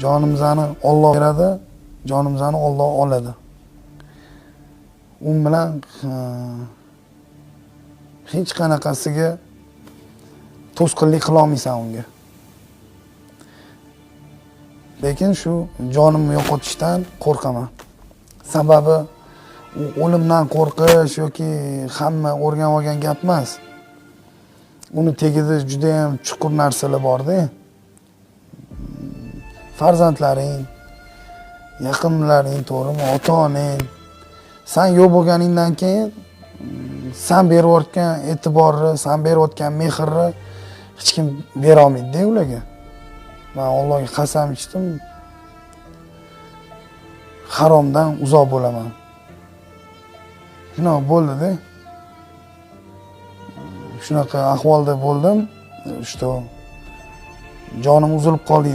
Jonimizni Alloh beradi, jonimizni Alloh oladi. U bilan hech qanaqasiga to'sqinlik qila olmaysan unga. Lekin shu jonimni yo'qotishdan qo'rqaman. Sababi u o'limdan qo'rqish yoki hamma o'rganib olgan gap emas. Uni tagida juda ham chuqur narsalar bor-da. Farzandlaring, yaqinlaring, to'g'rimi, ota-onang sen yo'q bo'lganingdan keyin sen berayotgan e'tiborni, sen berayotgan mehrni hech kim bera olmaydi-da ularga. Men Allohga qasam ichdim, haromdan uzoq bo'laman. Shunaqa bo'ldi-da. Shunaqa ahvolda bo'ldim. Jonim uzilib qoldi.